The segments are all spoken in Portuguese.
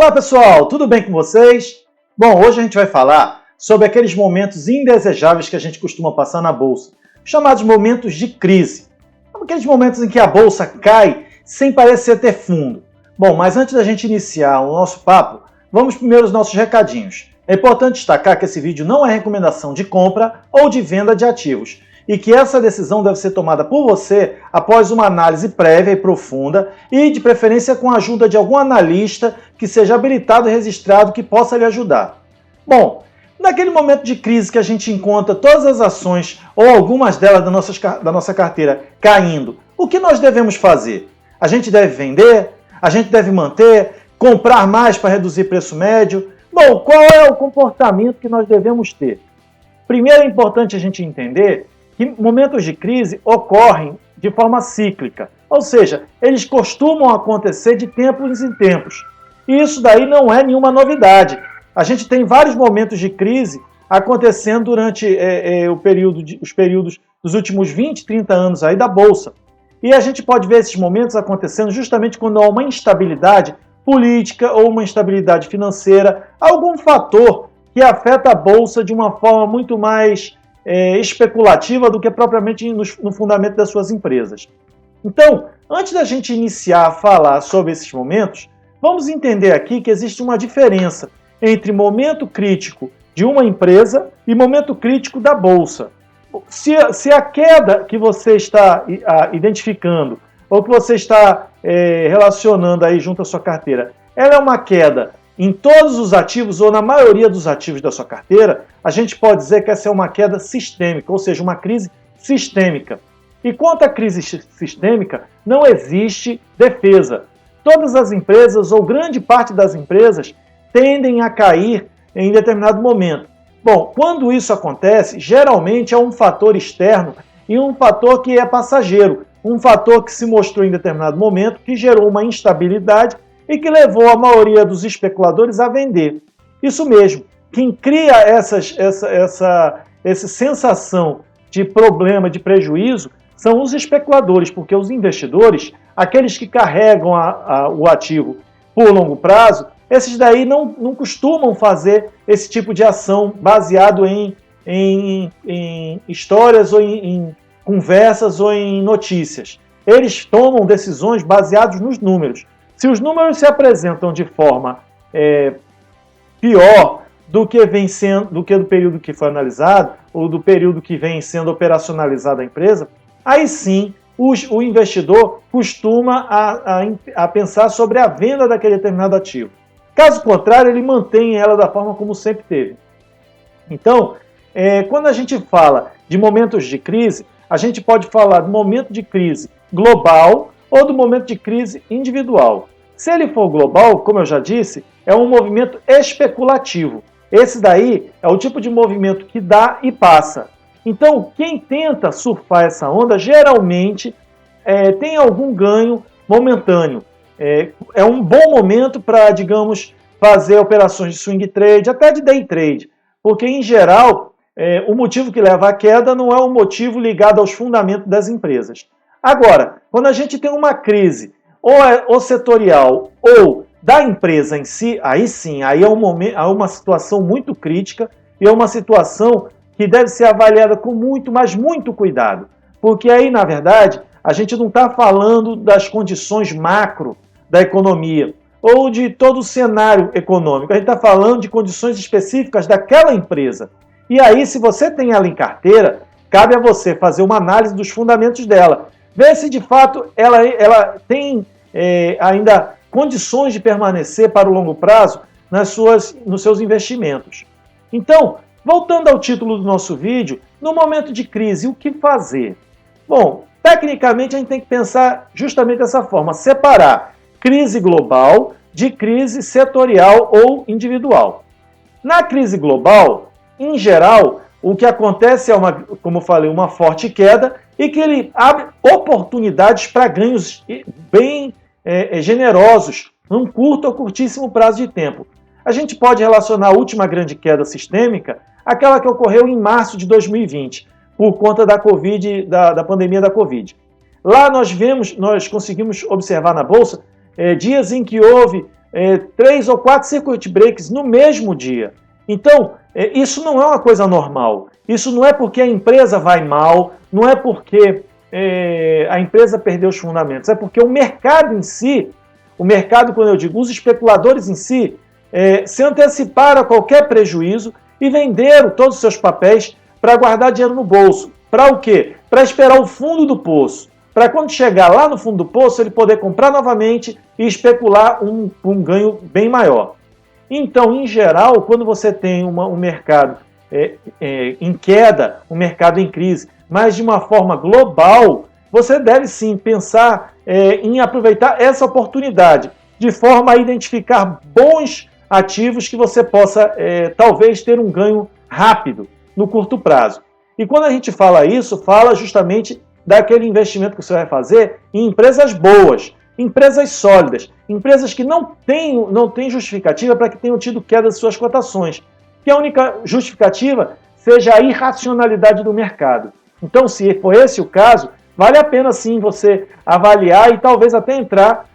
Olá pessoal, tudo bem com vocês? Bom, hoje a gente vai falar sobre aqueles momentos indesejáveis que a gente costuma passar na bolsa, chamados momentos de crise. Aqueles momentos em que a bolsa cai sem parecer ter fundo. Bom, mas antes da gente iniciar o nosso papo, vamos primeiro aos nossos recadinhos. É importante destacar que esse vídeo não é recomendação de compra ou de venda de ativos, e que essa decisão deve ser tomada por você após uma análise prévia e profunda e, de preferência, com a ajuda de algum analista que seja habilitado e registrado que possa lhe ajudar. Bom, naquele momento de crise que a gente encontra todas as ações ou algumas delas da nossa carteira caindo, o que nós devemos fazer? A gente deve vender? A gente deve manter? Comprar mais para reduzir preço médio? Bom, qual é o comportamento que nós devemos ter? Primeiro é importante a gente entender que momentos de crise ocorrem de forma cíclica, ou seja, eles costumam acontecer de tempos em tempos. E isso daí não é nenhuma novidade. A gente tem vários momentos de crise acontecendo durante os períodos dos últimos 20, 30 anos aí da Bolsa. E a gente pode ver esses momentos acontecendo justamente quando há uma instabilidade política ou uma instabilidade financeira, algum fator que afeta a Bolsa de uma forma muito mais especulativa do que propriamente no fundamento das suas empresas. Então, antes da gente iniciar a falar sobre esses momentos, vamos entender aqui que existe uma diferença entre momento crítico de uma empresa e momento crítico da Bolsa. Se a queda que você está identificando ou que você está relacionando aí junto à sua carteira, ela é uma queda em todos os ativos ou na maioria dos ativos da sua carteira, a gente pode dizer que essa é uma queda sistêmica, ou seja, uma crise sistêmica. E quanto à crise sistêmica, não existe defesa. Todas as empresas, ou grande parte das empresas, tendem a cair em determinado momento. Bom, quando isso acontece, geralmente é um fator externo e um fator que é passageiro, um fator que se mostrou em determinado momento, que gerou uma instabilidade e que levou a maioria dos especuladores a vender. Isso mesmo, quem cria essa sensação de problema, de prejuízo, são os especuladores, porque os investidores, aqueles que carregam o ativo por longo prazo, esses daí não costumam fazer esse tipo de ação baseado em histórias ou em conversas ou em notícias. Eles tomam decisões baseadas nos números. Se os números se apresentam de forma pior do que do período que foi analisado, ou do período que vem sendo operacionalizada a empresa, aí sim o investidor costuma a pensar sobre a venda daquele determinado ativo. Caso contrário, ele mantém ela da forma como sempre teve. Então, quando a gente fala de momentos de crise, a gente pode falar do momento de crise global ou do momento de crise individual. Se ele for global, como eu já disse, é um movimento especulativo. Esse daí é o tipo de movimento que dá e passa. Então, quem tenta surfar essa onda, geralmente tem algum ganho momentâneo. É um bom momento para, digamos, fazer operações de swing trade, até de day trade, porque, em geral, o motivo que leva à queda não é um motivo ligado aos fundamentos das empresas. Agora, quando a gente tem uma crise, ou setorial, ou da empresa em si, aí sim, aí é uma situação muito crítica e é uma situação que deve ser avaliada com muito, mas muito cuidado. Porque aí, na verdade, a gente não está falando das condições macro da economia ou de todo o cenário econômico. A gente está falando de condições específicas daquela empresa. E aí, se você tem ela em carteira, cabe a você fazer uma análise dos fundamentos dela. Ver se, de fato, ela tem ainda condições de permanecer para o longo prazo nos seus investimentos. Então, voltando ao título do nosso vídeo, no momento de crise, o que fazer? Bom, tecnicamente a gente tem que pensar justamente dessa forma, separar crise global de crise setorial ou individual. Na crise global, em geral, o que acontece é, como eu falei, uma forte queda e que ele abre oportunidades para ganhos bem generosos num curto ou curtíssimo prazo de tempo. A gente pode relacionar a última grande queda sistêmica àquela que ocorreu em março de 2020, por conta da pandemia da Covid. Lá nós conseguimos observar na Bolsa dias em que houve 3 ou 4 circuit breaks no mesmo dia. Então, isso não é uma coisa normal. Isso não é porque a empresa vai mal, não é porque a empresa perdeu os fundamentos, é porque o mercado em si, o mercado, quando eu digo os especuladores em si, se anteciparam a qualquer prejuízo e venderam todos os seus papéis para guardar dinheiro no bolso. Para o quê? Para esperar o fundo do poço. Para quando chegar lá no fundo do poço, ele poder comprar novamente e especular um ganho bem maior. Então, em geral, quando você tem um mercado em queda, um mercado em crise, mas de uma forma global, você deve sim pensar em aproveitar essa oportunidade, de forma a identificar bons ativos que você possa, talvez, ter um ganho rápido, no curto prazo. E quando a gente fala isso, fala justamente daquele investimento que você vai fazer em empresas boas, empresas sólidas, empresas que não têm justificativa para que tenham tido queda de suas cotações, que a única justificativa seja a irracionalidade do mercado. Então, se for esse o caso, vale a pena sim você avaliar e talvez até entrar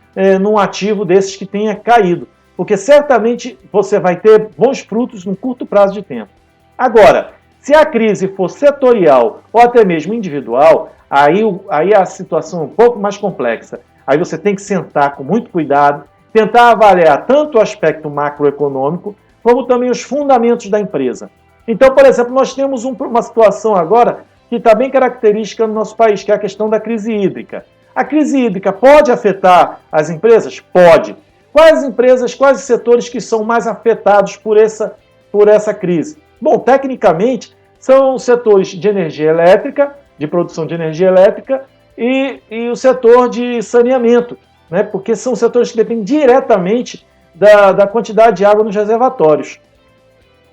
num ativo desses que tenha caído, porque certamente você vai ter bons frutos num curto prazo de tempo. Agora, se a crise for setorial ou até mesmo individual, aí a situação é um pouco mais complexa. Aí você tem que sentar com muito cuidado, tentar avaliar tanto o aspecto macroeconômico, como também os fundamentos da empresa. Então, por exemplo, nós temos uma situação agora que está bem característica no nosso país, que é a questão da crise hídrica. A crise hídrica pode afetar as empresas? Pode. Quais empresas, quais setores que são mais afetados por essa crise? Bom, tecnicamente, são os setores de energia elétrica, de produção de energia elétrica, e o setor de saneamento, né? Porque são setores que dependem diretamente da quantidade de água nos reservatórios.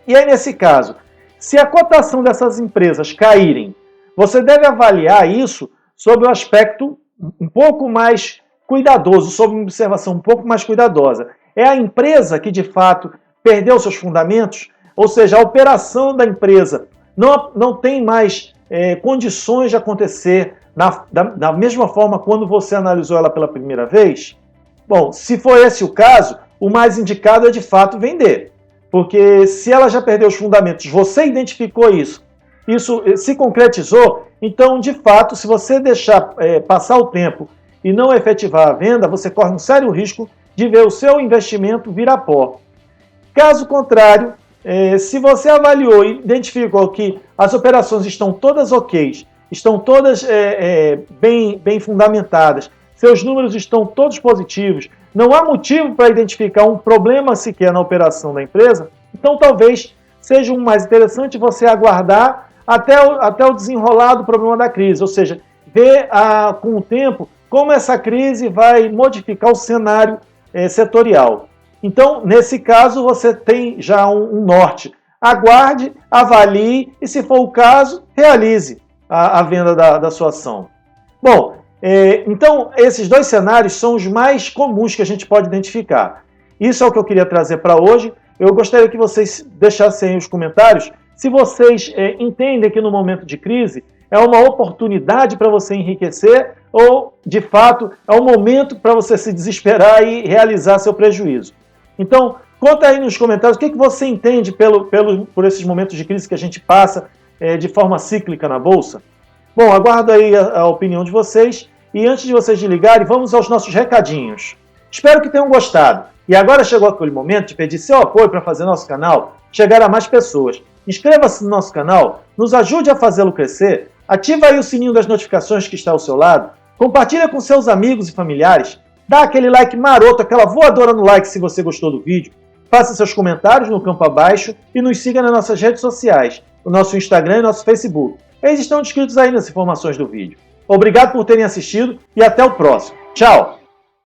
E aí, nesse caso, se a cotação dessas empresas caírem, você deve avaliar isso sob o aspecto um pouco mais cuidadoso, sob uma observação um pouco mais cuidadosa. É a empresa que, de fato, perdeu seus fundamentos? Ou seja, a operação da empresa não tem mais condições de acontecer da mesma forma quando você analisou ela pela primeira vez? Bom, se for esse o caso, o mais indicado é de fato vender. Porque se ela já perdeu os fundamentos, você identificou isso se concretizou, então, de fato, se você deixar passar o tempo e não efetivar a venda, você corre um sério risco de ver o seu investimento virar pó. Caso contrário, se você avaliou e identificou que as operações estão todas ok, estão todas bem fundamentadas, seus números estão todos positivos, não há motivo para identificar um problema sequer na operação da empresa, então talvez seja mais interessante você aguardar até o desenrolar do problema da crise, ou seja, ver com o tempo como essa crise vai modificar o cenário setorial. Então, nesse caso, você tem já um norte. Aguarde, avalie e, se for o caso, realize a venda da sua ação. Bom, então, esses dois cenários são os mais comuns que a gente pode identificar. Isso é o que eu queria trazer para hoje. Eu gostaria que vocês deixassem aí os comentários se vocês entendem que no momento de crise é uma oportunidade para você enriquecer ou, de fato, é um momento para você se desesperar e realizar seu prejuízo. Então, conta aí nos comentários o que você entende por esses momentos de crise que a gente passa de forma cíclica na Bolsa. Bom, aguardo aí a opinião de vocês e antes de vocês desligarem, vamos aos nossos recadinhos. Espero que tenham gostado. E agora chegou aquele momento de pedir seu apoio para fazer nosso canal chegar a mais pessoas. Inscreva-se no nosso canal, nos ajude a fazê-lo crescer, ativa aí o sininho das notificações que está ao seu lado, compartilha com seus amigos e familiares, dá aquele like maroto, aquela voadora no like se você gostou do vídeo, faça seus comentários no campo abaixo e nos siga nas nossas redes sociais, o nosso Instagram e nosso Facebook. Eles estão descritos aí nas informações do vídeo. Obrigado por terem assistido e até o próximo. Tchau!